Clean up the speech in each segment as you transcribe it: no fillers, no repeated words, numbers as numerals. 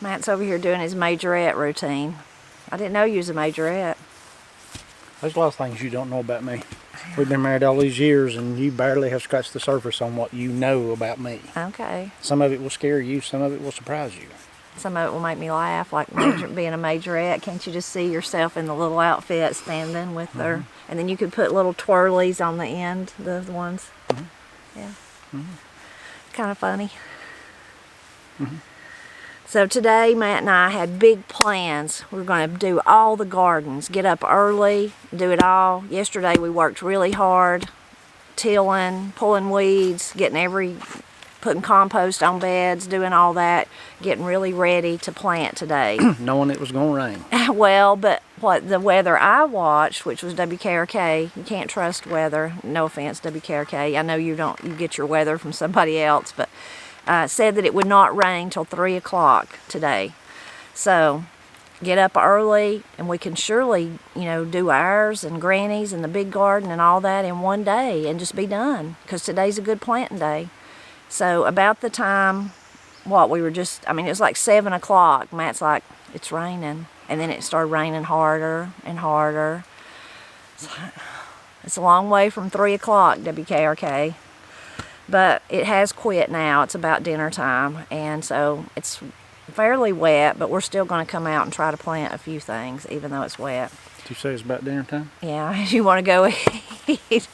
Matt's over here doing his majorette routine. I didn't know you was a majorette. There's a lot of things you don't know about me. We've been married all these years, and you barely have scratched the surface on what you know about me. Okay. Some of it will scare you, some of it will surprise you. Some of it will make me laugh, like being a majorette. Can't you just see yourself in the little outfit standing with her? And then you could put little twirlies on the end, the ones. Yeah. Kind of funny. So today, Matt and I had big plans. We're going to do all the gardens, get up early, do it all. Yesterday we worked really hard, tilling, pulling weeds, putting compost on beds, doing all that, getting really ready to plant today. Knowing it was going to rain. Well, but what the weather I watched, which was WKRK, you can't trust weather. No offense, WKRK. I know you get your weather from somebody else, but said that it would not rain till 3 o'clock today. So get up early, and we can surely, do ours and Granny's and the big garden and all that in one day and just be done, because today's a good planting day. So about the time, it was like 7 o'clock, Matt's like, it's raining. And then it started raining harder and harder. It's a long way from 3 o'clock, WKRK. But it has quit now. It's about dinner time. And so it's fairly wet, but we're still going to come out and try to plant a few things, even though it's wet. Did you say it's about dinner time? Yeah, you want to go eat.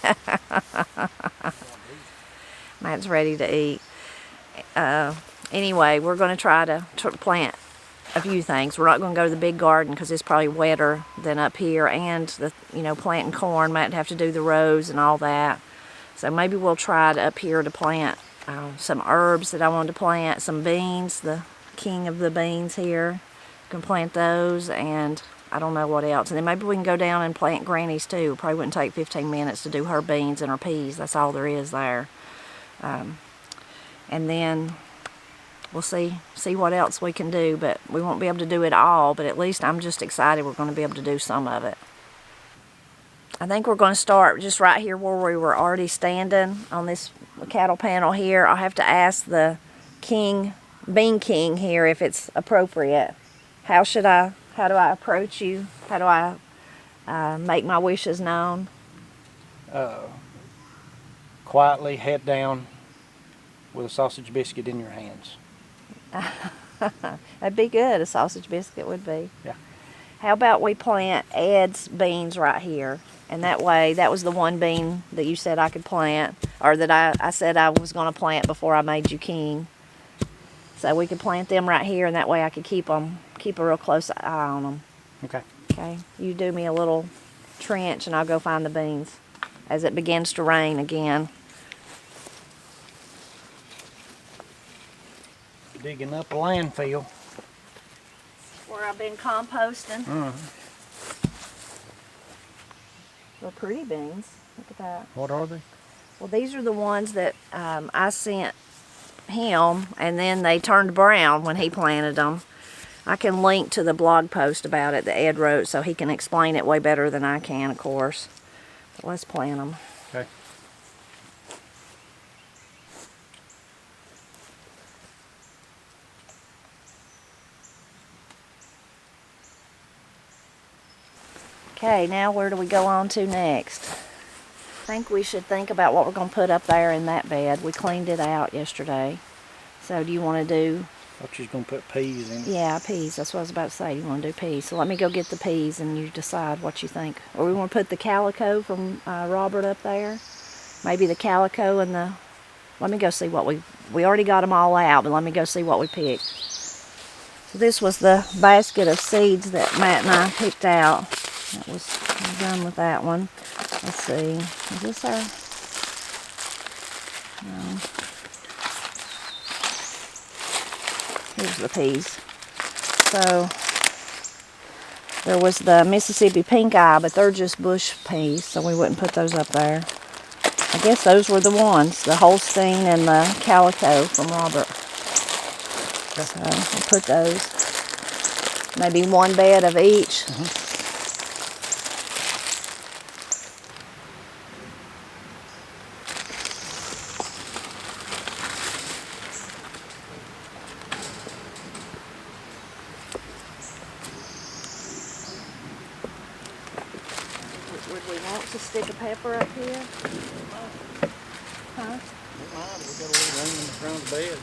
Matt's ready to eat. Anyway, we're going to try to plant a few things. We're not going to go to the big garden because it's probably wetter than up here, and planting corn, might have to do the rows and all that. So maybe we'll try up here to plant some herbs that I wanted to plant, some beans, the king of the beans here. Can plant those, and I don't know what else. And then maybe we can go down and plant Granny's too. Probably wouldn't take 15 minutes to do her beans and her peas. That's all there is there. And then we'll see what else we can do, but we won't be able to do it all, but at least I'm just excited we're going to be able to do some of it. I think we're going to start just right here where we were already standing on this cattle panel here. I'll have to ask the bean king here if it's appropriate. How do I approach you? How do I make my wishes known? Quietly, head down, with a sausage biscuit in your hands. That'd be good. A sausage biscuit would be. Yeah. How about we plant Ed's beans right here? And that way, that was the one bean that you said I could plant, or that I said I was going to plant before I made you king. So we could plant them right here, and that way I could keep a real close eye on them. Okay. Okay. You do me a little trench, and I'll go find the beans as it begins to rain again. Digging up a landfill. Where I've been composting. They're pretty beans. Look at that. What are they? Well, these are the ones that I sent him, and then they turned brown when he planted them. I can link to the blog post about it that Ed wrote, so he can explain it way better than I can, of course. But let's plant them. Okay. Okay, now where do we go on to next? I think we should think about what we're going to put up there in that bed. We cleaned it out yesterday. So do you want to do... I thought you was going to put peas in it. Yeah, peas. That's what I was about to say. You want to do peas. So let me go get the peas and you decide what you think. Or we want to put the calico from Robert up there. Maybe the calico and the... Let me go see what we already got them all out, but let me go see what we picked. So this was the basket of seeds that Matt and I picked out. I'm done with that one. Let's see. Is this our... No. Here's the peas. So there was the Mississippi pink eye, but they're just bush peas, so we wouldn't put those up there. I guess those were the ones, the Holstein and the calico from Robert. So we'll put those. Maybe one bed of each. we want to stick a pepper up here? Huh? Don't mind, we got a little room in the front of the bed.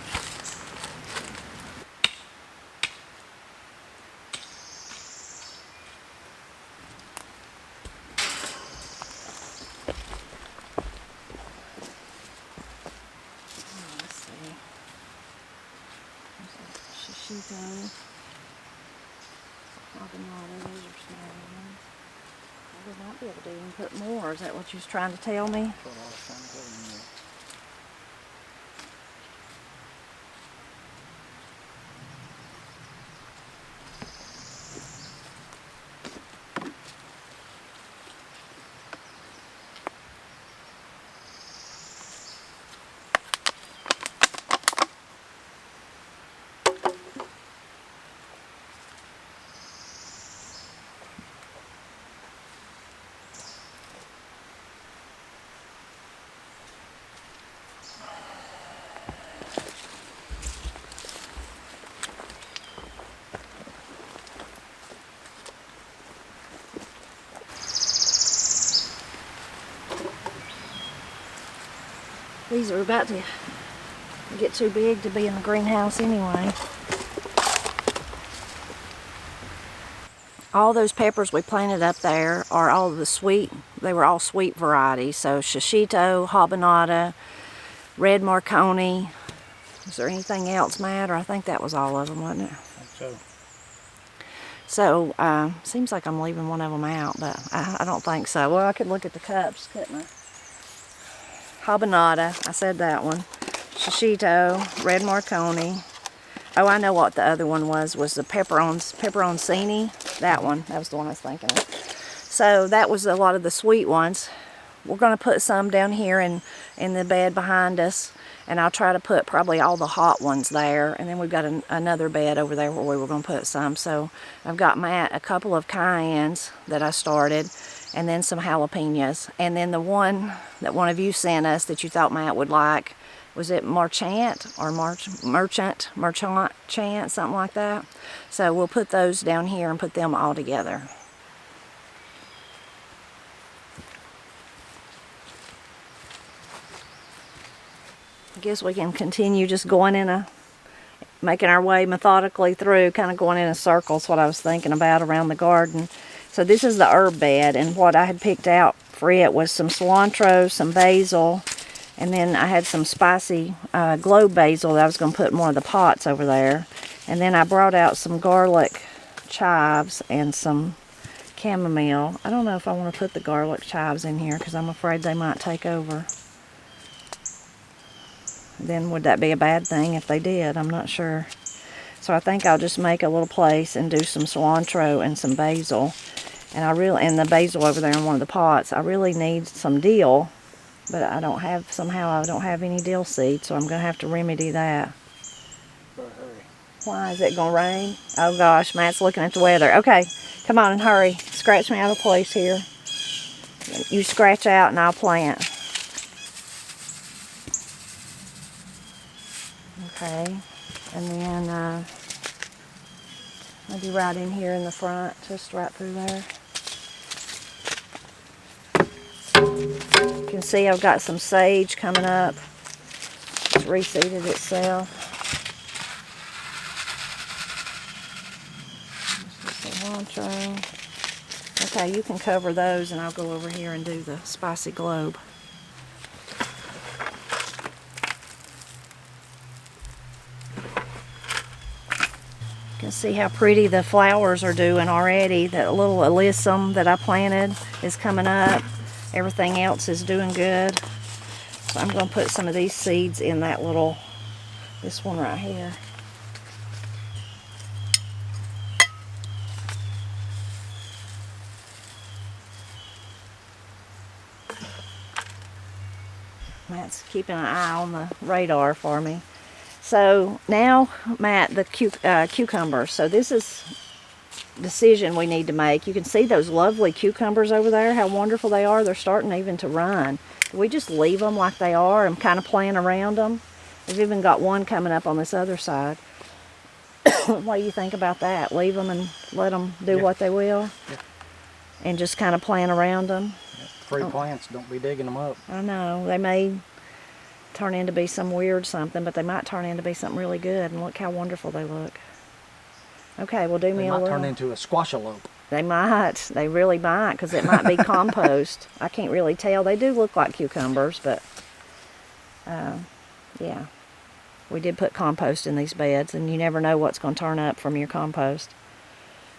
Let's see. Shishito. Habanero, those are small ones. We might be able to even put more. Is that what you was trying to tell me? That's what I was trying to tell you. These are about to get too big to be in the greenhouse anyway. All those peppers we planted up there are all the sweet, they were all sweet varieties. So shishito, habanero, red marconi. Is there anything else, Matt? Or I think that was all of them, wasn't it? I think so. So, seems like I'm leaving one of them out, but I don't think so. Well, I could look at the cups, couldn't I? Habanero, I said that one. Shishito, red marconi. Oh, I know what the other one was the pepperoncini. That one, that was the one I was thinking of. So that was a lot of the sweet ones. We're going to put some down here in the bed behind us, and I'll try to put probably all the hot ones there, and then we've got another bed over there where we were going to put some. So I've got Matt a couple of cayennes that I started, and then some jalapenos, and then the one that one of you sent us that you thought Matt would like, was it Marchant or Merchant, something like that. So we'll put those down here and put them all together. I guess we can continue just going making our way methodically through, kind of going in a circle. That's what I was thinking about around the garden. So this is the herb bed, and what I had picked out for it was some cilantro, some basil, and then I had some spicy globe basil that I was going to put in one of the pots over there. And then I brought out some garlic chives and some chamomile. I don't know if I want to put the garlic chives in here because I'm afraid they might take over. Then would that be a bad thing if they did? I'm not sure. So I think I'll just make a little place and do some cilantro and some basil. And the basil over there in one of the pots. I really need some dill, but I don't have any dill seeds, so I'm going to have to remedy that. Better hurry. Why? Is it going to rain? Oh gosh, Matt's looking at the weather. Okay, come on and hurry. Scratch me out of place here. You scratch out and I'll plant. Okay, and then maybe right in here in the front, just right through there. You can see I've got some sage coming up. It's reseeded itself. Cilantro. Okay, you can cover those and I'll go over here and do the spicy globe. You can see how pretty the flowers are doing already. That little alyssum that I planted is coming up. Everything else is doing good. So I'm going to put some of these seeds in this one right here. Matt's keeping an eye on the radar for me. So now, Matt, the cucumbers. So this is a decision we need to make. You can see those lovely cucumbers over there, how wonderful they are. They're starting even to run. Do we just leave them like they are and kind of plant around them? We've even got one coming up on this other side. What do you think about that? Leave them and let them do what they will? Yeah. And just kind of plant around them? Yeah. free plants, don't be digging them up. I know. They may turn into be some weird something, but they might turn into be something really good. And look how wonderful they look. Okay, well, do me a little. They might turn into a squashalope. They might. They really might, because it might be compost. I can't really tell. They do look like cucumbers, but yeah. We did put compost in these beds, and you never know what's going to turn up from your compost.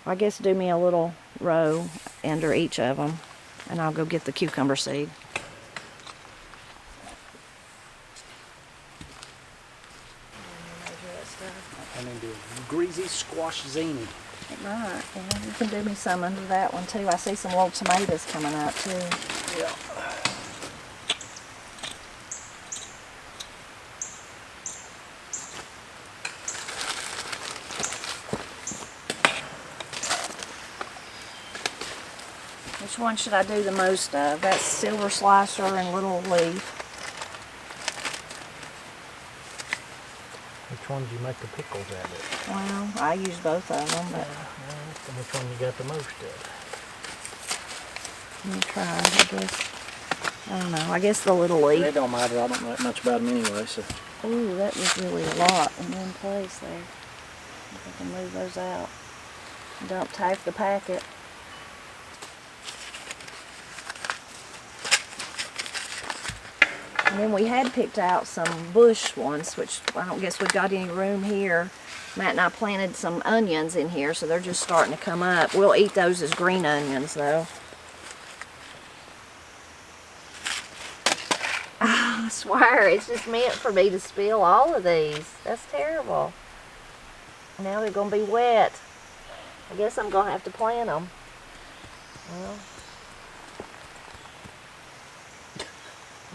I guess do me a little row under each of them, and I'll go get the cucumber seed. And then do a greasy squash zini. It might, yeah. You can do me some under that one too. I see some little tomatoes coming up too. Yeah. Which one should I do the most of? That's silver slicer and little leaf. Which one do you make the pickles out of? Well, I use both of them, but Which one you got the most of? let me try, I guess. I don't know. I guess the little leaf. It don't matter. I don't know that much about them anyway. So. Ooh, that was really a lot in one place there. If I can move those out. Dumped half the packet. And then we had picked out some bush ones, which I don't guess we've got any room here. Matt and I planted some onions in here, so they're just starting to come up. We'll eat those as green onions, though. Oh, I swear, it's just meant for me to spill all of these. That's terrible. Now they're going to be wet. I guess I'm going to have to plant them. Well,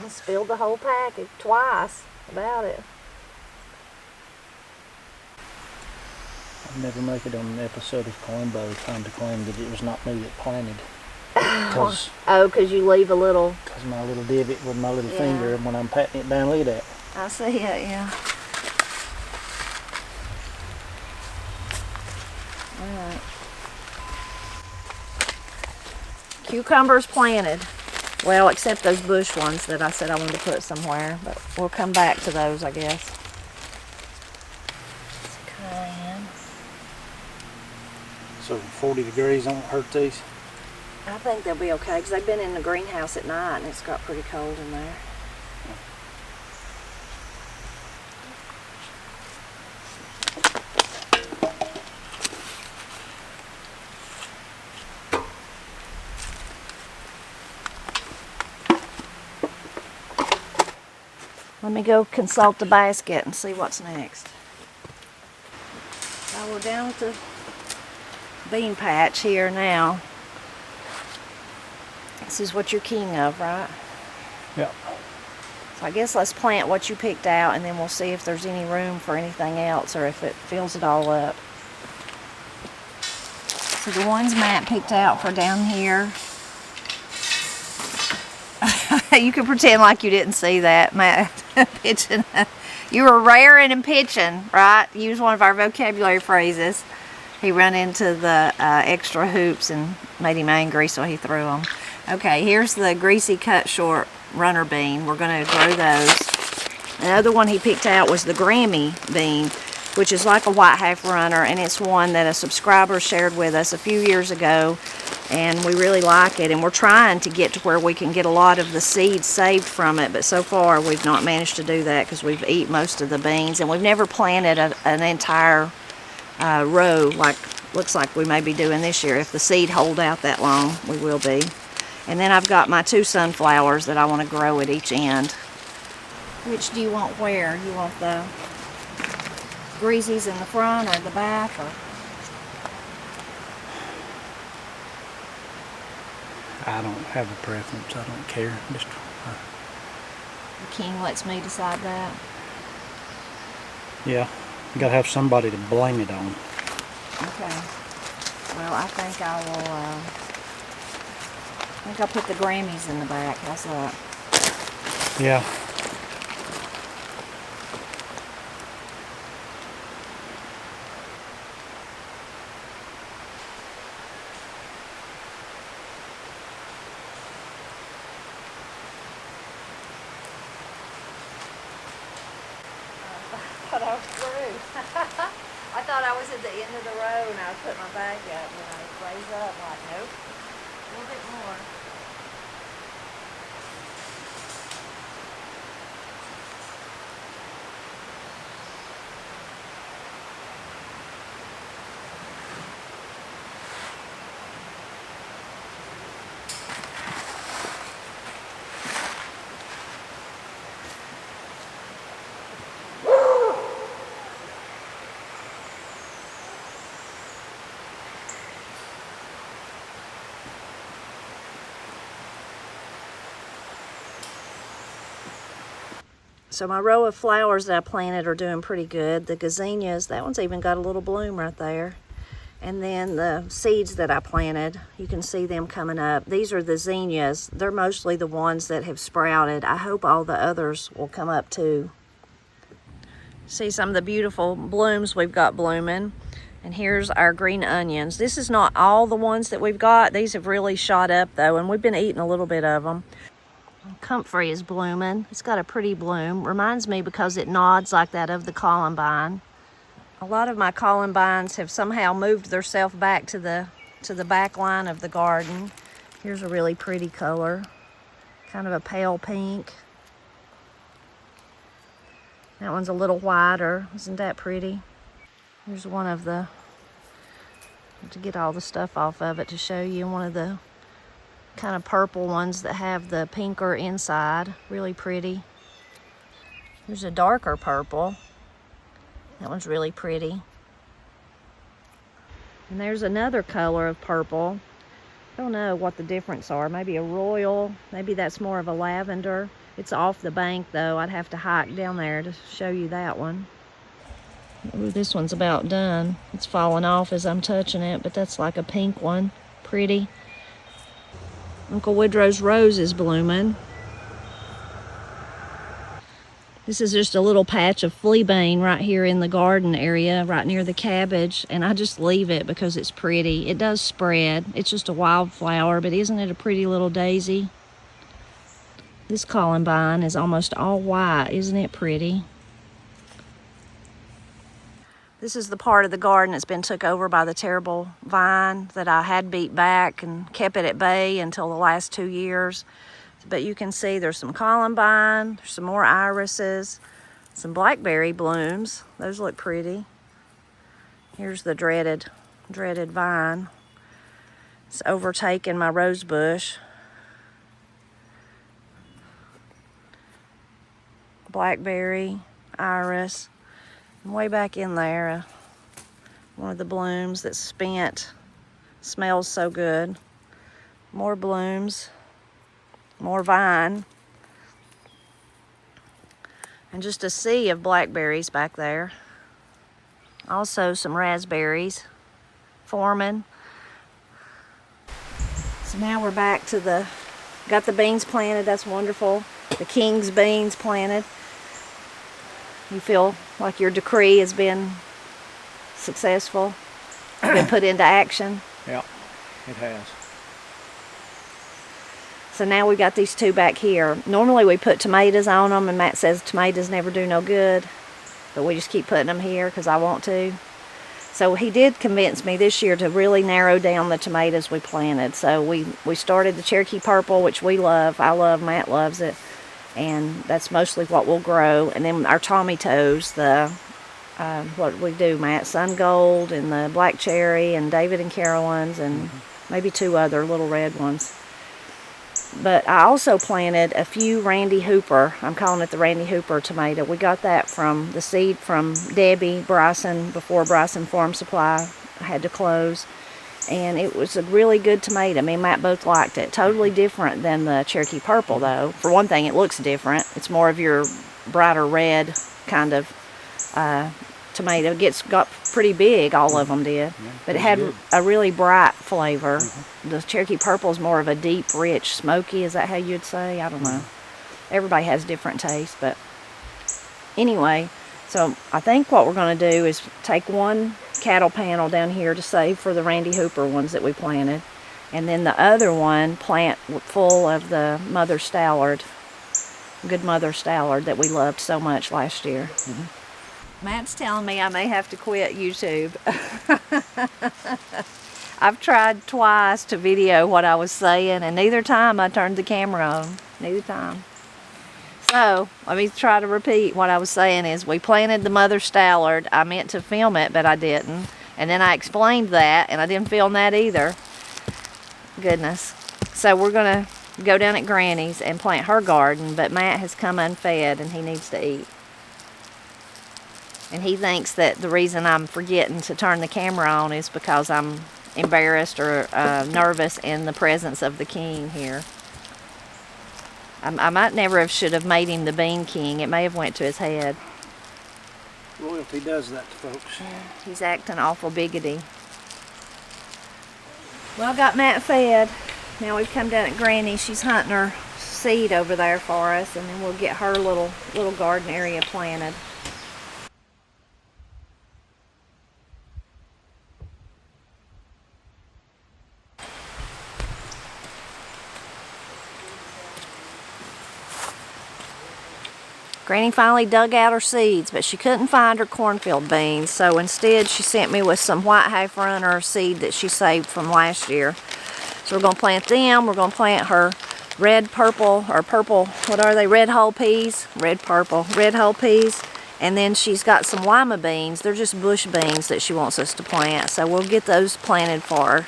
I spilled the whole packet twice about it. I'll never make it on an episode of Columbo trying to claim that it was not me that planted. Because you leave a little. Because my little divot with my little finger when I'm patting it down, look at that. I see it, yeah. Alright. Cucumbers planted. Well, except those bush ones that I said I wanted to put somewhere, but we'll come back to those, I guess. So 40 degrees don't hurt these? I think they'll be okay, because they've been in the greenhouse at night and it's got pretty cold in there. Let me go consult the basket and see what's next. Now we're down at the bean patch here now. This is what you're king of, right? Yeah. So I guess let's plant what you picked out, and then we'll see if there's any room for anything else or if it fills it all up. So the ones Matt picked out for down here, you can pretend like you didn't see that, Matt. Pitching. You were raring and pitching, right? Use one of our vocabulary phrases. He ran into the extra hoops and made him angry, so he threw them. Okay, here's the greasy cut short runner bean. We're going to grow those. Another one he picked out was the Grammy bean, which is like a white half runner, and it's one that a subscriber shared with us a few years ago, and we really like it, and we're trying to get to where we can get a lot of the seeds saved from it, but so far we've not managed to do that because we've eaten most of the beans, and we've never planted an entire row like looks like we may be doing this year. If the seed hold out that long, we will be. And then I've got my 2 sunflowers that I want to grow at each end. Which do you want where? You want the greasies in the front or the back? Or? I don't have a preference. I don't care. Just The king lets me decide that. yeah, you gotta have somebody to blame it on. Okay. Well, I think I will. I think I'll put the Grammys in the back. How's that? Yeah. thought I was through. I thought I was at the end of the row and I was putting my bag up and I raised up like, nope, a little bit more. So my row of flowers that I planted are doing pretty good. The gazinias, that one's even got a little bloom right there. And then the seeds that I planted, you can see them coming up. These are the zinnias. They're mostly the ones that have sprouted. I hope all the others will come up too. See some of the beautiful blooms we've got blooming. And here's our green onions. This is not all the ones that we've got. These have really shot up though, and we've been eating a little bit of them. Comfrey is blooming. It's got a pretty bloom. Reminds me because it nods like that of the columbine. A lot of my columbines have somehow moved themselves back to the back line of the garden. Here's a really pretty color, kind of a pale pink. That one's a little whiter. Isn't that pretty? Here's one of the, to get all the stuff off of it to show you, one of the kind of purple ones that have the pinker inside. Really pretty. There's a darker purple. That one's really pretty. And there's another color of purple. I don't know what the difference are. Maybe a royal. Maybe that's more of a lavender. It's off the bank though. I'd have to hike down there to show you that one. Ooh, this one's about done. It's falling off as I'm touching it, but that's like a pink one. Pretty. Uncle Woodrow's rose is blooming. This is just a little patch of fleabane right here in the garden area, right near the cabbage, and I just leave it because it's pretty. It does spread. It's just a wildflower, but isn't it a pretty little daisy? This columbine is almost all white. Isn't it pretty? This is the part of the garden that's been took over by the terrible vine that I had beat back and kept it at bay until the last 2 years. But you can see there's some columbine, there's some more irises, some blackberry blooms. Those look pretty. Here's the dreaded vine. It's overtaken my rose bush. Blackberry, iris. And way back in there, one of the blooms that's spent. Smells so good. More blooms. More vine. And just a sea of blackberries back there. Also some raspberries forming. So now we're back to got the beans planted. That's wonderful. The king's beans planted. You feel like your decree has been successful, been put into action? Yeah, it has. So now we got these two back here. Normally we put tomatoes on them, and Matt says tomatoes never do no good, but we just keep putting them here because I want to. So he did convince me this year to really narrow down the tomatoes we planted. So we started the Cherokee Purple, which we love. I love, Matt loves it. And that's mostly what we'll grow. And then our Tommy Toes, what we do, Matt, Sun Gold and the Black Cherry and David and Carolyn's and maybe 2 other little red ones. But I also planted a few Randy Hooper. I'm calling it the Randy Hooper tomato. We got that from the seed from Debbie Bryson before Bryson Farm Supply had to close. And it was a really good tomato. Me and Matt both liked it. Totally different than the Cherokee Purple, though. For one thing, it looks different. It's more of your brighter red kind of tomato. Got pretty big, all of them did. Yeah, but it had a really bright flavor. The Cherokee Purple is more of a deep, rich, smoky. Is that how you'd say? I don't know. Everybody has different tastes, but anyway, so I think what we're going to do is take one cattle panel down here to save for the Randy Hooper ones that we planted, and then the other one plant full of the Mother Stallard, good Mother Stallard that we loved so much last year. Matt's telling me I may have to quit YouTube. I've tried twice to video what I was saying, and neither time I turned the camera on. Neither time. So, let me try to repeat what I was saying is we planted the mother stallard. I meant to film it, but I didn't. And then I explained that, and I didn't film that either. Goodness. So we're going to go down at Granny's and plant her garden, but Matt has come unfed, and he needs to eat. And he thinks that the reason I'm forgetting to turn the camera on is because I'm embarrassed or nervous in the presence of the king here. I might never have should have made him the bean king. It may have went to his head. Royalty does that to folks. Yeah, he's acting awful biggity. Well, I got Matt fed. Now we've come down at Granny. She's hunting her seed over there for us, and then we'll get her little garden area planted. Granny finally dug out her seeds, but she couldn't find her cornfield beans, so instead she sent me with some white half runner seed that she saved from last year. So we're going to plant them. We're going to plant her red whole peas, red whole peas, and then she's got some lima beans. They're just bush beans that she wants us to plant, so we'll get those planted for her.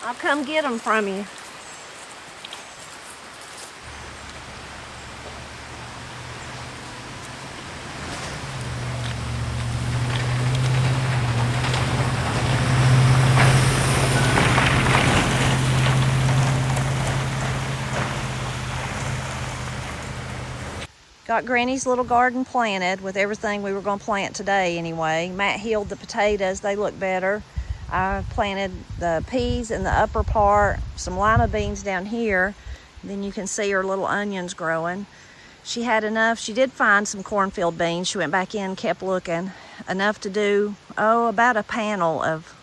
I'll come get them from you. Got Granny's little garden planted with everything we were going to plant today anyway. Matt healed the potatoes. They look better. I planted the peas in the upper part, some lima beans down here. Then you can see her little onions growing. She had enough. She did find some cornfield beans. She went back in, kept looking. Enough to do, about a panel of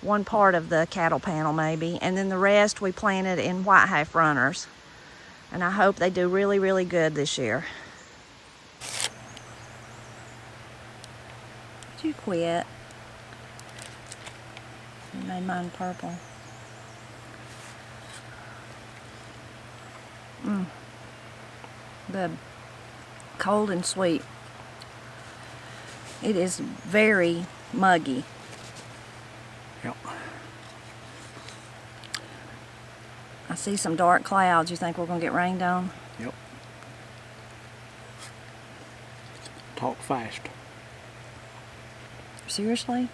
one part of the cattle panel maybe. And then the rest we planted in white half runners. And I hope they do really, really good this year. Did you quit? I made mine purple. The cold and sweet. It is very muggy. Yep. I see some dark clouds. You think we're going to get rained on? Yep. Talk fast. Seriously?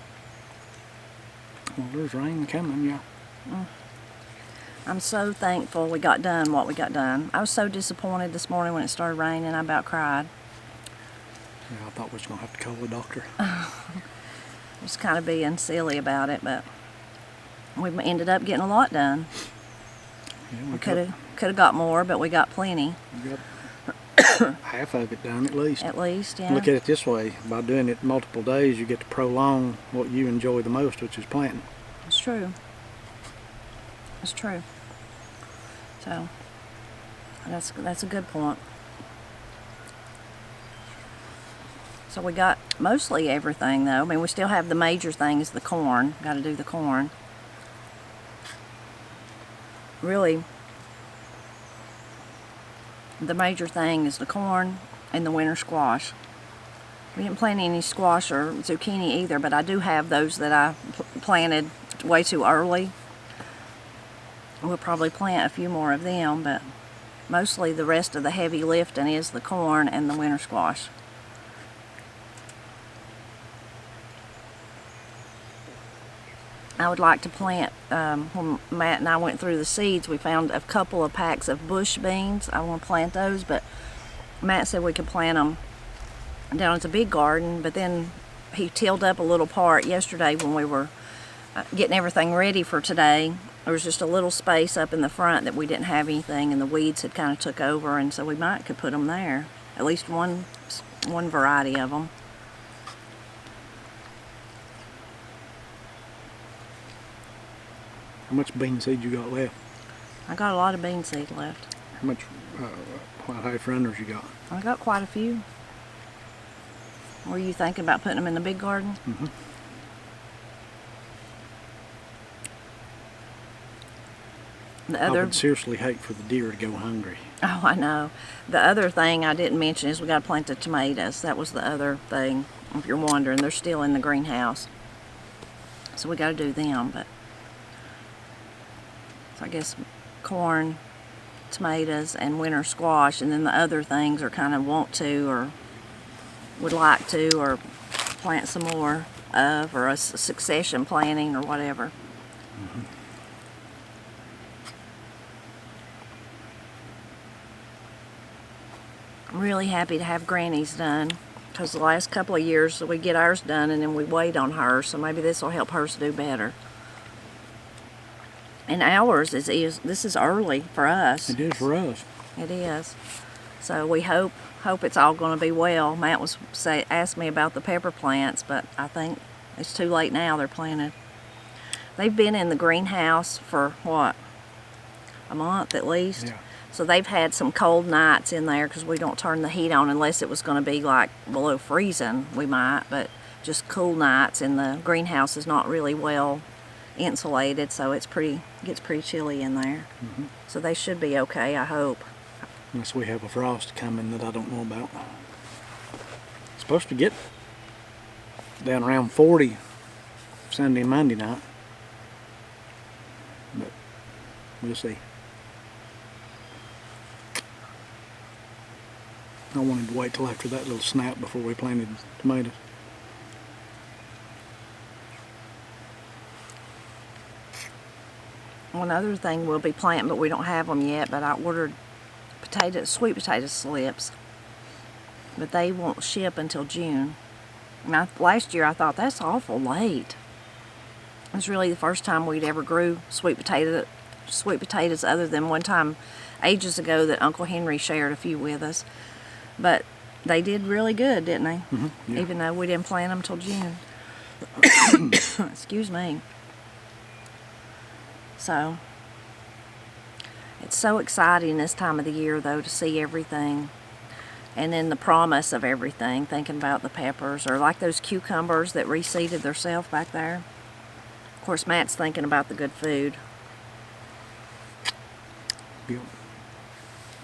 Well, there's rain coming, yeah. I'm so thankful we got done what we got done. I was so disappointed this morning when it started raining. I about cried. Yeah, I thought we was going to have to call the doctor. I was kind of being silly about it, but we ended up getting a lot done. Yeah, We could have got more, but we got plenty. We got half of it done at least. At least, yeah. Look at it this way. By doing it multiple days, you get to prolong what you enjoy the most, which is planting. It's true. It's true. So, that's a good point. So we got mostly everything though. I mean, we still have the major thing is the corn. Got to do the corn. Really, the major thing is the corn and the winter squash. We didn't plant any squash or zucchini either, but I do have those that I planted way too early. We'll probably plant a few more of them, but mostly the rest of the heavy lifting is the corn and the winter squash. I would like to plant, when Matt and I went through the seeds, we found a couple of packs of bush beans. I want to plant those, but Matt said we could plant them down at the big garden, but then he tilled up a little part yesterday when we were getting everything ready for today, there was just a little space up in the front that we didn't have anything, and the weeds had kind of took over, and so we could put them there. At least one variety of them. How much bean seed you got left? I got a lot of bean seed left. How much half runners you got? I got quite a few. Were you thinking about putting them in the big garden? Mm-hmm. I would seriously hate for the deer to go hungry. Oh, I know. The other thing I didn't mention is we got to plant the tomatoes. That was the other thing. If you're wondering, they're still in the greenhouse. So we got to do them. But so I guess corn, tomatoes, and winter squash, and then the other things are kind of want to or would like to or plant some more of, or a succession planting or whatever. Mm-hmm. I'm really happy to have Granny's done, because the last couple of years we get ours done and then we wait on hers, so maybe this will help hers do better. And ours this is early for us. It is for us. It is. So we hope it's all going to be well. Matt asked me about the pepper plants, but I think it's too late now. They're planted. They've been in the greenhouse for what, a month at least. Yeah. So they've had some cold nights in there because we don't turn the heat on unless it was going to be like below freezing. We might, but just cool nights, and the greenhouse is not really well insulated, so it gets pretty chilly in there. Mm-hmm. So they should be okay, I hope. Unless we have a frost coming that I don't know about. It's supposed to get down around 40 Sunday and Monday night, but we'll see. I wanted to wait till after that little snap before we planted tomatoes. One other thing we'll be planting, but we don't have them yet, but I ordered sweet potato slips, but they won't ship until June. And last year I thought, that's awful late. It was really the first time we'd ever grew sweet potatoes other than one time ages ago that Uncle Henry shared a few with us. But they did really good, didn't they? Mm-hmm, yeah. Even though we didn't plant them till June. Excuse me. So, it's so exciting this time of the year, though, to see everything. And then the promise of everything, thinking about the peppers, or like those cucumbers that reseeded themselves back there. Of course, Matt's thinking about the good food. Yep.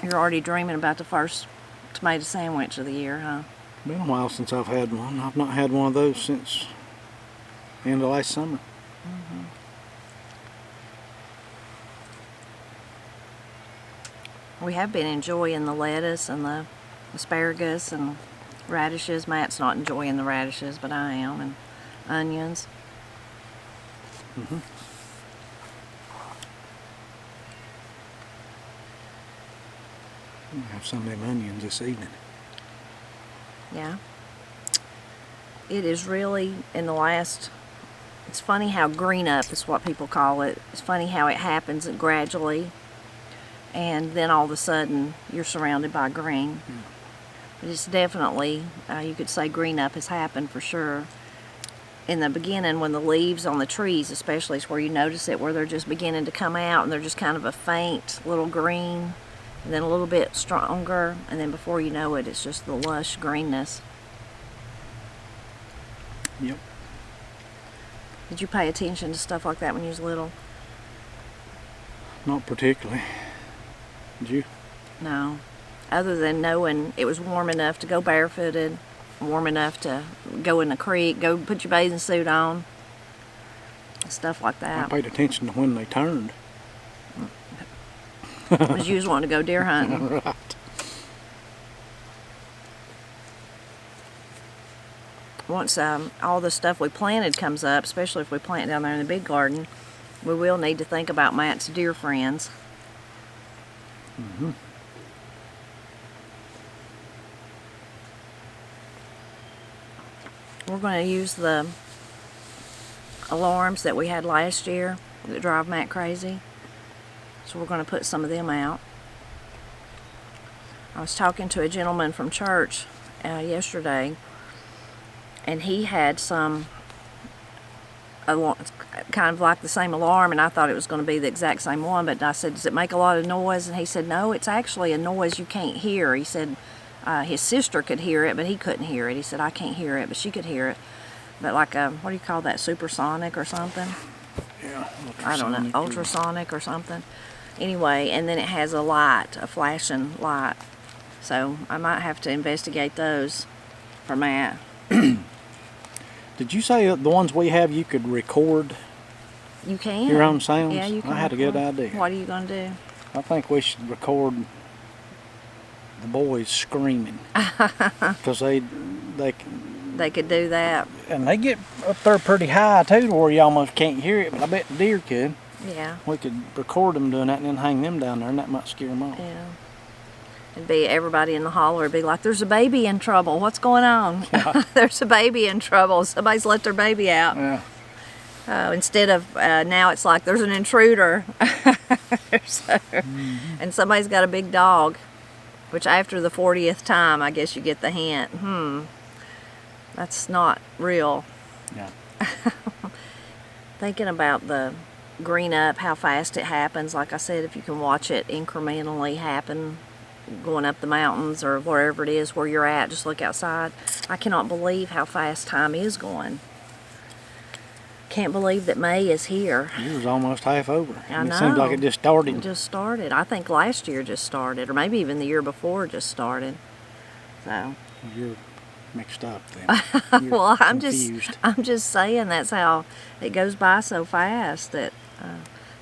You're already dreaming about the first tomato sandwich of the year, huh? Been a while since I've had one. I've not had one of those since the end of last summer. Mm-hmm. We have been enjoying the lettuce and the asparagus and radishes. Matt's not enjoying the radishes, but I am, and onions. Mm-hmm. I'm gonna have some of them onions this evening. Yeah. It is really it's funny how green up is what people call it. It's funny how it happens gradually, and then all of a sudden you're surrounded by green. But it's definitely, you could say green up has happened for sure. In the beginning, when the leaves on the trees especially is where you notice it, where they're just beginning to come out and they're just kind of a faint little green, and then a little bit stronger, and then before you know it, it's just the lush greenness. Yep. Did you pay attention to stuff like that when you was little? Not particularly. Did you? No. Other than knowing it was warm enough to go barefooted, warm enough to go in the creek, go put your bathing suit on, stuff like that. I paid attention to when they turned. Because you was wanting to go deer hunting. Right. Once all the stuff we planted comes up, especially if we plant down there in the big garden, we will need to think about Matt's deer friends. Mm-hmm. We're going to use the alarms that we had last year that drive Matt crazy. So we're going to put some of them out. I was talking to a gentleman from church yesterday, and he had some kind of like the same alarm, and I thought it was going to be the exact same one, but I said, does it make a lot of noise? And he said, no, it's actually a noise you can't hear. He said his sister could hear it, but he couldn't hear it. He said, I can't hear it, but she could hear it. But like a, what do you call that, supersonic or something? Yeah, I don't know, ultrasonic or something. Anyway, and then it has a light, a flashing light. So I might have to investigate those for Matt. Did you say the ones we have you could record You can. your own sounds? Yeah, you can. I had a good record. idea. What are you going to do? I think we should record the boys screaming. Because they They could do that. and they get up there pretty high too to where you almost can't hear it, but I bet the deer could. Yeah. We could record them doing that and then hang them down there, and that might scare them off. Yeah. It'd be everybody in the holler would be like, there's a baby in trouble. What's going on? Yeah. There's a baby in trouble. Somebody's let their baby out. Yeah. Instead of now it's like there's an intruder. So, and somebody's got a big dog, which after the 40th time, I guess you get the hint. That's not real. Yeah. Thinking about the green up, how fast it happens. Like I said, if you can watch it incrementally happen, going up the mountains or wherever it is where you're at, just look outside. I cannot believe how fast time is going. Can't believe that May is here. It was almost half over. I know. It seems like it just started. It just started. I think last year just started, or maybe even the year before just started. So. You're mixed up then. You're Well, confused. I'm just saying that's how it goes by so fast that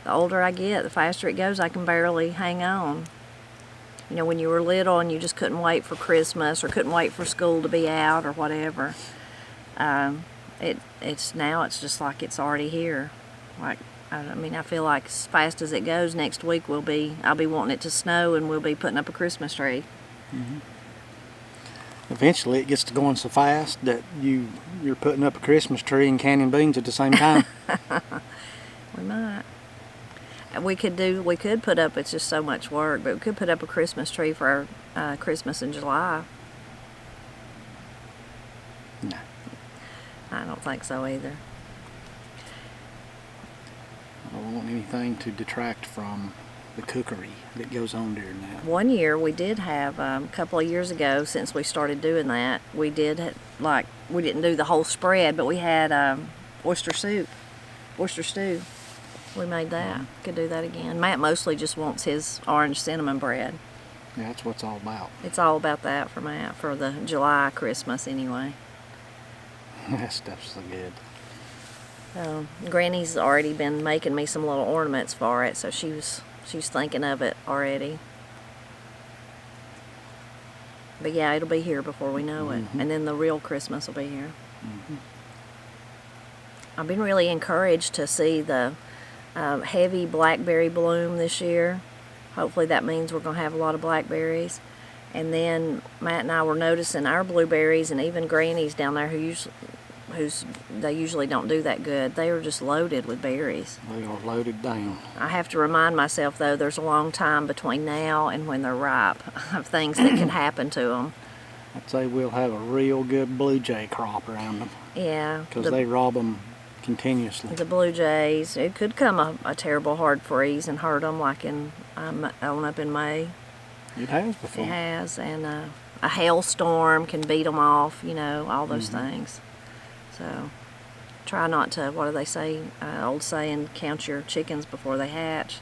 the older I get, the faster it goes. I can barely hang on. You know, when you were little and you just couldn't wait for Christmas or couldn't wait for school to be out or whatever. It's now it's just like it's already here. Like, I mean, I feel like as fast as it goes, next week I'll be wanting it to snow and we'll be putting up a Christmas tree. Eventually it gets to going so fast that you're putting up a Christmas tree and canning beans at the same time. We might. We could put up, it's just so much work, but we could put up a Christmas tree for our Christmas in July. No. I don't think so either. I don't want anything to detract from the cookery that goes on during that. One year we did have, a couple of years ago, since we started doing that, we did, like, we didn't do the whole spread, but we had oyster stew. We made that. Could do that again. Matt mostly just wants his orange cinnamon bread. Yeah, that's what it's all about. It's all about that for Matt, for the July Christmas anyway. That stuff's so good. Granny's already been making me some little ornaments for it, so she's thinking of it already. But yeah, it'll be here before we know it, and then the real Christmas will be here. I've been really encouraged to see the heavy blackberry bloom this year. Hopefully that means we're going to have a lot of blackberries. And then Matt and I were noticing our blueberries, and even Granny's down there they usually don't do that good. They are just loaded with berries. They are loaded down. I have to remind myself though, there's a long time between now and when they're ripe of things that can happen to them. I'd say we'll have a real good blue jay crop around them. Yeah. Because they rob them continuously. The blue jays, it could come a terrible hard freeze and hurt them, like on up in May. It has before. It has, and a hailstorm can beat them off, you know, all those things. So try not to, what do they say, old saying, count your chickens before they hatch.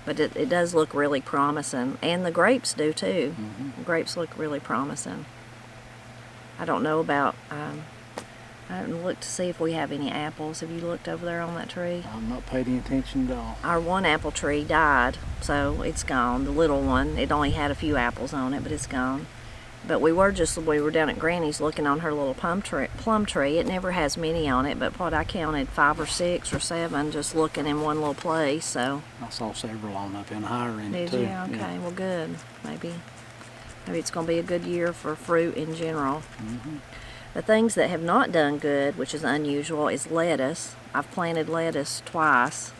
But it does look really promising, and the grapes do too. The grapes look really promising. I don't know about, I haven't looked to see if we have any apples. Have you looked over there on that tree? I'm not paying any attention at all. Our one apple tree died, so it's gone. The little one, it only had a few apples on it, but it's gone. But we were down at Granny's looking on her little plum tree. It never has many on it, but what I counted 5 or 6 or 7 just looking in one little place. So I saw several on up in higher end did too. you? Okay, Yeah. well good. Maybe it's going to be a good year for fruit in general. The things that have not done good, which is unusual, is lettuce. I've planted lettuce twice.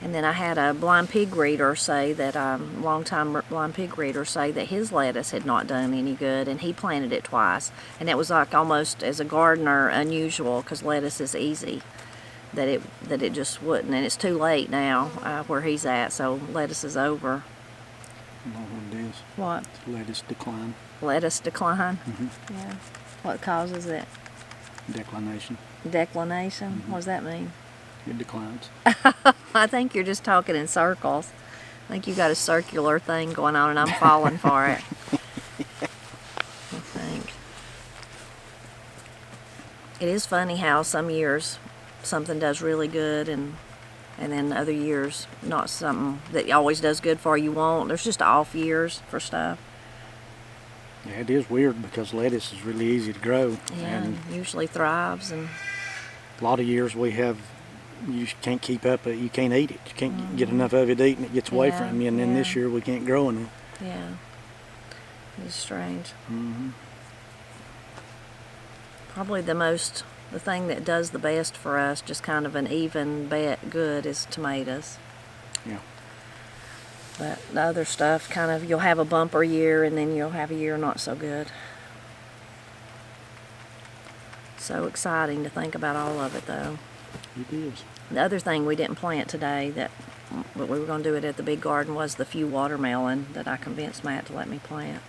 And then I had a blind pig reader say that, long-time blind pig reader say that his lettuce had not done any good, and he planted it twice. And that was like almost, as a gardener, unusual, because lettuce is easy, that it just wouldn't. And it's too late now where he's at, so lettuce is over. I know what it is. What? It's lettuce decline. Lettuce decline? Mm-hmm. Yeah. What causes it? Declination. Declination? Mm-hmm. What does that mean? It declines. I think you're just talking in circles. I think you got a circular thing going on and I'm falling for it. I think. It is funny how some years something does really good and then other years not something that always does good for you won't. There's just off years for stuff. Yeah, it is weird because lettuce is really easy to grow. Yeah, And usually thrives. And a lot of years you can't keep up, you can't eat it. You can't get enough of it to eat and it gets away from you. And then this year we can't grow enough. Yeah, it's strange. Mm-hmm. Probably the thing that does the best for us, just kind of an even bet good, is tomatoes. Yeah. But the other stuff, kind of, you'll have a bumper year and then you'll have a year not so good. So exciting to think about all of it, though. It is. The other thing we didn't plant today, but we were going to do it at the big garden, was the few watermelon that I convinced Matt to let me plant,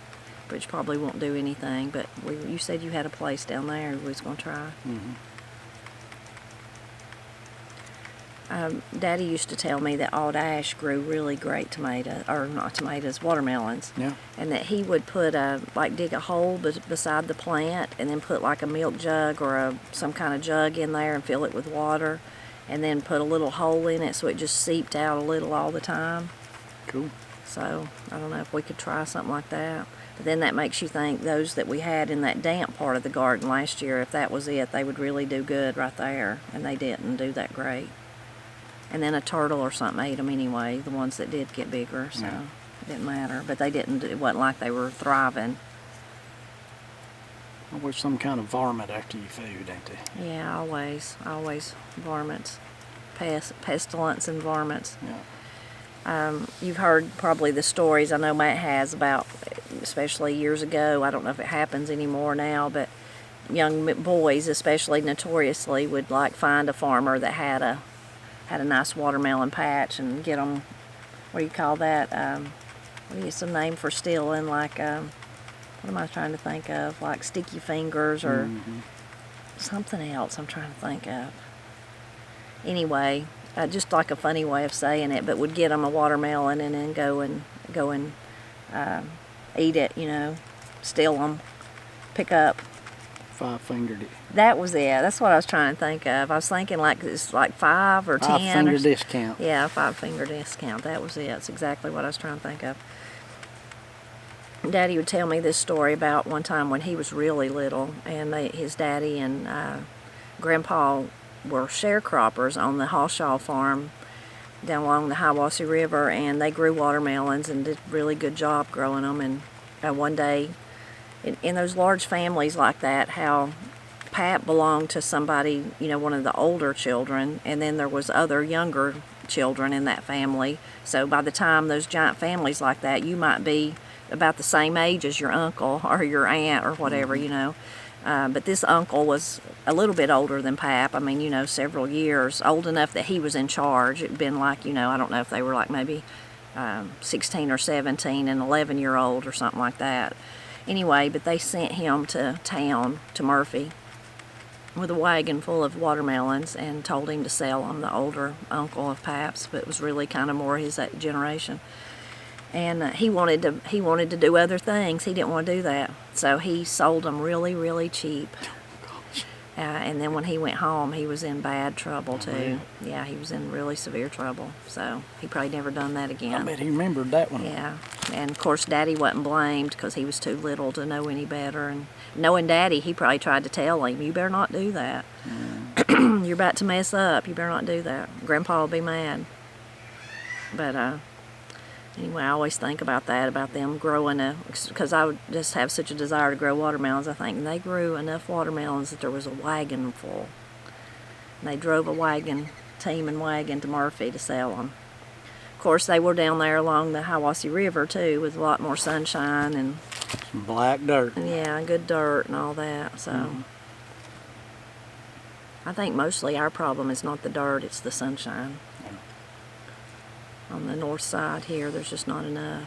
which probably won't do anything. But you said you had a place down there we was going to try. Mm-hmm. Daddy used to tell me that Old Ash grew really great watermelons. Yeah. And that he would put dig a hole beside the plant and then put like a milk jug or some kind of jug in there and fill it with water and then put a little hole in it so it just seeped out a little all the time. Cool. So I don't know if we could try something like that. But then that makes you think those that we had in that damp part of the garden last year, if that was it, they would really do good right there. And they didn't do that great. And then a turtle or something ate them anyway, the ones that did get bigger, so it didn't matter. But they didn't, it wasn't like they were thriving. Well, there's some kind of varmint after your food, ain't there? Yeah, always varmints. Pestilence and varmints. Yeah. You've heard probably the stories, I know Matt has, about, especially years ago, I don't know if it happens anymore now, but young boys especially notoriously would like find a farmer that had a nice watermelon patch and get them, what do you call that? What is some name for stealing? Like, what am I trying to think of? Like sticky fingers or something else I'm trying to think of. Anyway, just like a funny way of saying it, but would get them a watermelon and then go and eat it, steal them, pick up. Five-fingered it. That was it. That's what I was trying to think of. I was thinking like it's like 5 or 10. Five-finger discount. Yeah, 5-finger discount. That was it. That's exactly what I was trying to think of. Daddy would tell me this story about one time when he was really little, and his daddy and Grandpa were sharecroppers on the Hawshaw farm down along the Hiwassee River, and they grew watermelons and did a really good job growing them. And one day, in those large families like that, how Pat belonged to somebody, one of the older children, and then there was other younger children in that family. So by the time those giant families like that, you might be about the same age as your uncle or your aunt or whatever, But this uncle was a little bit older than Pap. I mean, several years, old enough that he was in charge. It'd been like, I don't know if they were like maybe 16 or 17 and 11-year-old or something like that. Anyway, but they sent him to town, to Murphy, with a wagon full of watermelons and told him to sell them, the older uncle of Pap's, but it was really kind of more his generation. And he wanted to do other things. He didn't want to do that. So he sold them really, really cheap. And then when he went home, he was in bad trouble too. Yeah, he was in really severe trouble. So he probably never done that again. I bet he remembered that one. Yeah. And of course, Daddy wasn't blamed because he was too little to know any better. And knowing Daddy, he probably tried to tell him, "You better not do that. You're about to mess up. You better not do that. Grandpa will be mad." But Anyway, I always think about that, about them growing because I would just have such a desire to grow watermelons. I think, and they grew enough watermelons that there was a wagon full. And they drove a wagon, team and wagon, to Murphy to sell them. Of course, they were down there along the Hiwassee River too, with a lot more sunshine and some black dirt. Yeah, good dirt and all that. So I think mostly our problem is not the dirt; it's the sunshine. On the north side here, there's just not enough.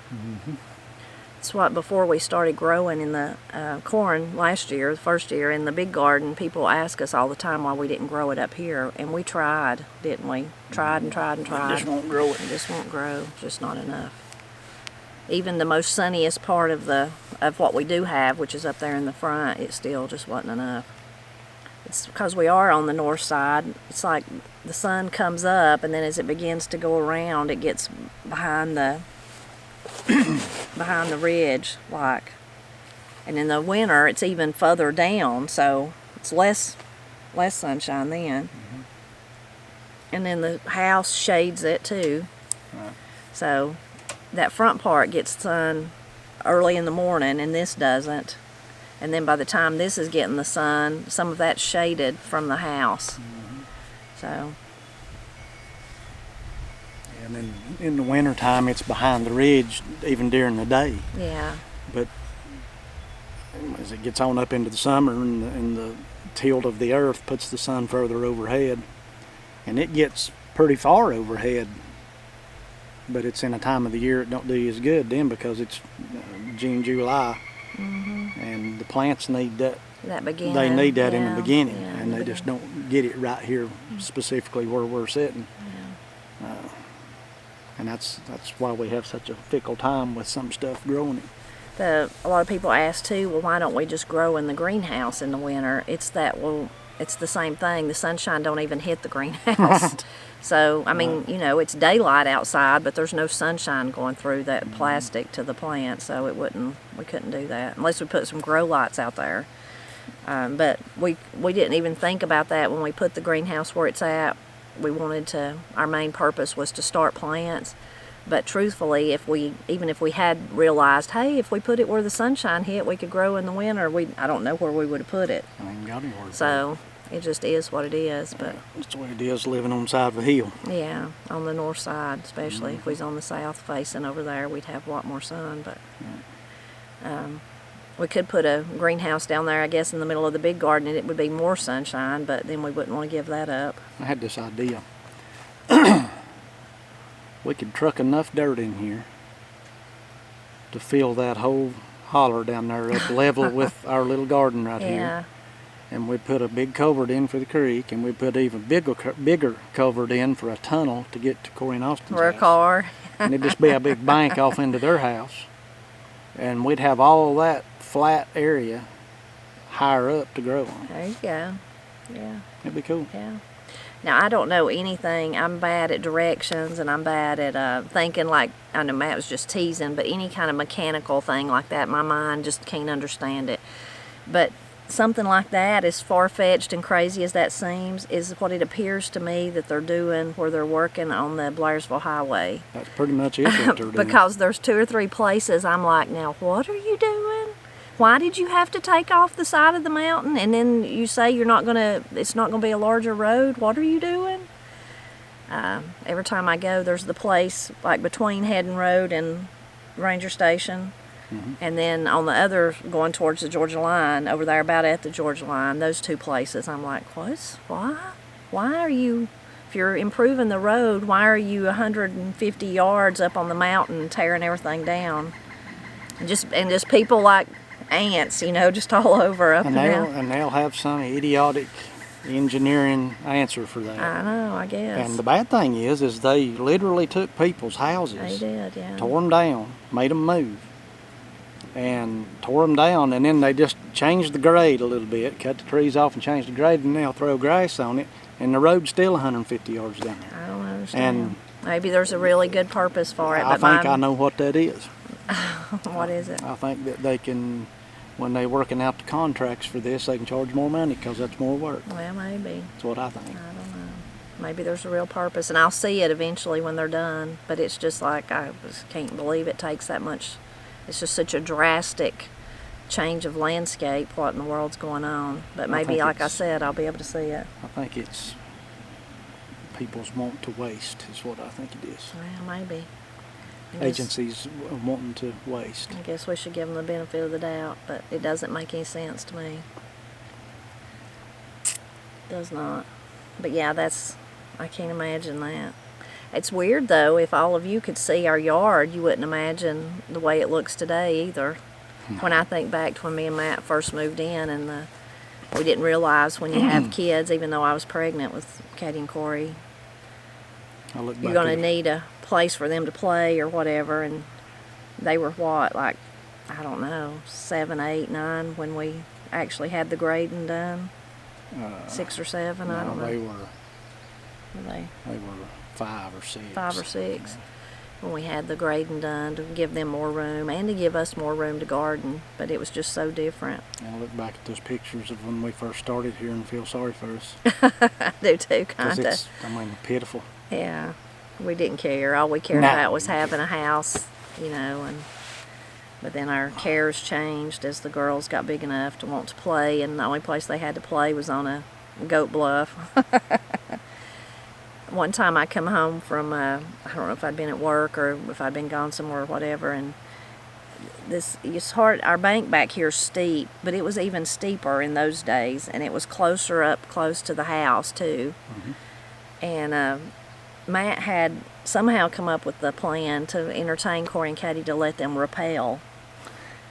It's what, before we started growing in the corn last year, the first year in the big garden, people ask us all the time why we didn't grow it up here, and we tried, didn't we? Tried and tried and tried. It just won't grow. It just won't grow. Just not enough. Even the most sunniest part of what we do have, which is up there in the front, it still just wasn't enough. It's because we are on the north side. It's like the sun comes up, and then as it begins to go around, it gets behind the behind the ridge, like. And in the winter, it's even further down, so it's less sunshine then. And then the house shades it too. Right. So that front part gets sun early in the morning, and this doesn't. And then by the time this is getting the sun, some of that's shaded from the house. So. And then in the wintertime, it's behind the ridge, even during the day. Yeah. But as it gets on up into the summer, and the tilt of the earth puts the sun further overhead, and it gets pretty far overhead. But it's in a time of the year it don't do as good then, because it's June, July. And the plants need that. That beginning. They need that in yeah, the beginning, yeah, and they just don't get it right here, specifically where we're sitting. And that's why we have such a fickle time with some stuff growing. A lot of people ask too, well, why don't we just grow in the greenhouse in the winter? It's the same thing. The sunshine don't even hit the greenhouse. So, I mean, you know, it's daylight outside, but there's no sunshine going through that plastic to the plant, so we couldn't do that unless we put some grow lights out there. But we didn't even think about that when we put the greenhouse where it's at. Our main purpose was to start plants. But truthfully, even if we had realized, hey, if we put it where the sunshine hit, we could grow in the winter, I don't know where we would have put it. I ain't got anywhere. So it just is what it is. But that's the way it is, living on the side of a hill. Yeah, on the north side, especially. If we was on the south facing over there, we'd have a lot more sun. But we could put a greenhouse down there, I guess, in the middle of the big garden, and it would be more sunshine, but then we wouldn't want to give that up. I had this idea. We could truck enough dirt in here to fill that whole holler down there up level with our little garden right here. And we'd put a big culvert in for the creek, and we'd put even bigger culvert in for a tunnel to get to Corey and Austin's For a house. car. And it'd just be a big bank off into their house. And we'd have all that flat area higher up to grow on. There you go. Yeah. It'd be cool. Yeah. Now, I don't know anything. I'm bad at directions, and I'm bad at thinking, like, I know Matt was just teasing, but any kind of mechanical thing like that, my mind just can't understand it. But something like that, as far-fetched and crazy as that seems, is what it appears to me that they're doing where they're working on the Blairsville Highway. That's pretty much it what they're doing. Because there's 2 or 3 places I'm like, now, what are you doing? Why did you have to take off the side of the mountain, and then you say it's not gonna be a larger road? What are you doing? Every time I go, there's the place like between Haddon Road and Ranger Station, and then on the other, going towards the Georgia line, over there about at the Georgia line, those 2 places, I'm like, why are you, if you're improving the road, why are you 150 yards up on the mountain tearing everything down? And just people like ants, you know, just all over up and down. And they'll have some idiotic engineering answer for that. I know, I guess. And the bad thing is they literally took people's houses. They did, yeah. Tore them down, made them move, and tore them down, and then they just changed the grade a little bit, cut the trees off and changed the grade, and now throw grass on it, and the road's still 150 yards down there. I don't understand. And maybe there's a really good purpose for it. I think I know what that is. What is it? I think that they can, when they're working out the contracts for this, they can charge more money because that's more work. Well, maybe. That's what I think. I don't know. Maybe there's a real purpose, and I'll see it eventually when they're done. But it's just like, I just can't believe it takes that much. It's just such a drastic change of landscape. What in the world's going on? But maybe, like I said, I'll be able to see it. I think it's people's want to waste is what I think it is. Well, maybe. Agencies wanting to waste. I guess we should give them the benefit of the doubt, but it doesn't make any sense to me. It does not. But yeah, I can't imagine that. It's weird though, if all of you could see our yard, you wouldn't imagine the way it looks today either. When I think back to when me and Matt first moved in, and we didn't realize when you have kids, even though I was pregnant with Katie and Corey, you're going to need a place for them to play or whatever. And they were what, like, I don't know, 7, 8, 9 when we actually had the grading done? 6 or 7, no, I don't know. They were 5 or 6. 5 or 6. When we had the grading done to give them more room and to give us more room to garden, but it was just so different. And I look back at those pictures of when we first started here and feel sorry for us. I do too, kind of. It's, pitiful. Yeah, we didn't care. All we cared about was having a house, but then our cares changed as the girls got big enough to want to play, and the only place they had to play was on a goat bluff. One time I come home from, I don't know if I'd been at work or if I'd been gone somewhere or whatever, and it's hard, our bank back here is steep, but it was even steeper in those days, and it was close to the house too. And Matt had somehow come up with the plan to entertain Corey and Katie to let them rappel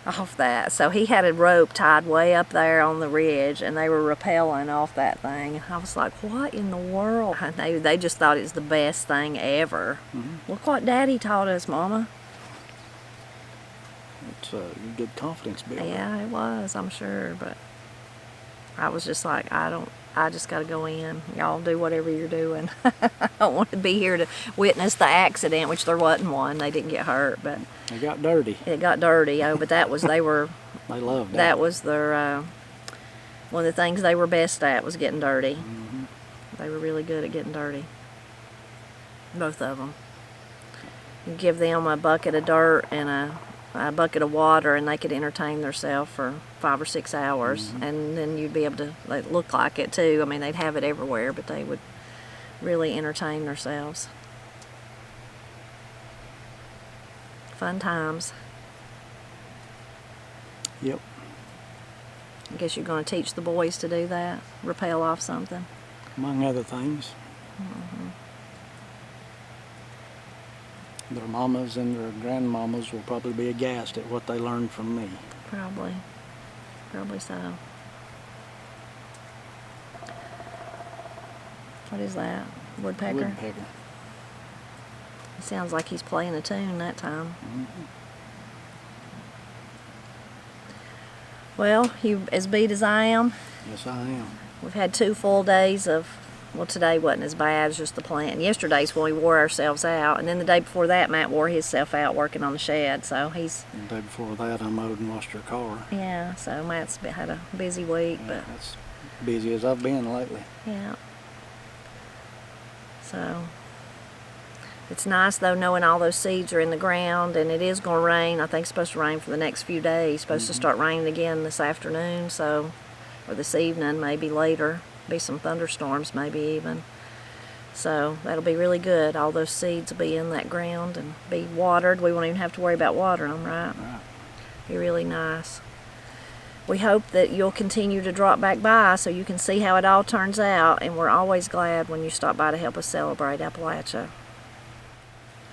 off that. So he had a rope tied way up there on the ridge, and they were rappelling off that thing. And I was like, what in the world? And they just thought it was the best thing ever. Look what Daddy taught us, Mama. It's a good confidence builder. Yeah, it was, I'm sure. But I was just like, I just got to go in. Y'all do whatever you're doing. I don't want to be here to witness the accident, which there wasn't one. They didn't get hurt, but they got dirty. It got dirty. Oh, but that was, they loved that. That was their, one of the things they were best at was getting dirty. They were really good at getting dirty. Both of them. You give them a bucket of dirt and a bucket of water, and they could entertain themselves for 5 or 6 hours, and then you'd be able to look like it too. I mean, they'd have it everywhere, but they would really entertain themselves. Fun times. Yep. I guess you're going to teach the boys to do that, rappel off something. Among other things. Their mamas and their grandmamas will probably be aghast at what they learned from me. Probably so. What is that? Woodpecker? Woodpecker. It sounds like he's playing a tune that time. Well, you as beat as I am? Yes, I am. We've had 2 full days of, well, today wasn't as bad as just the plant. Yesterday's when we wore ourselves out, and then the day before that, Matt wore himself out working on the shed, so he's... And the day before that, I mowed and washed your car. Yeah, so Matt's had a busy week, but... That's busy as I've been lately. Yeah. So, it's nice, though, knowing all those seeds are in the ground, and it is going to rain. I think it's supposed to rain for the next few days. It's supposed to start raining again this afternoon, so... or this evening, maybe later. Be some thunderstorms, maybe even. So that'll be really good. All those seeds will be in that ground and be watered. We won't even have to worry about watering them, right? Be really nice. We hope that you'll continue to drop back by so you can see how it all turns out, and we're always glad when you stop by to help us celebrate Appalachia.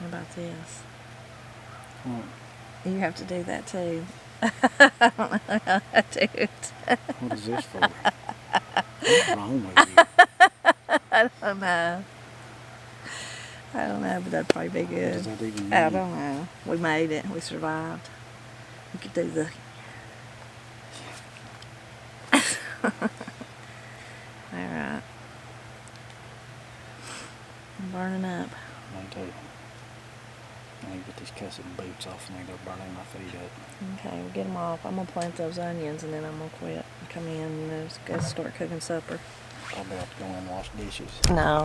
How about this? You have to do that too. I don't know how to do it. What is this for? What's wrong with you? I don't know. But that'd probably be good. What does that even mean? I don't know. We made it. We survived. We could do the... Alright. I'm burning up. Me too. I need to get these cussing boots off and they're burning my feet up. Okay, we'll get them off. I'm going to plant those onions and then I'm going to quit and come in and go start cooking supper. I'll be able to go in and wash dishes. No.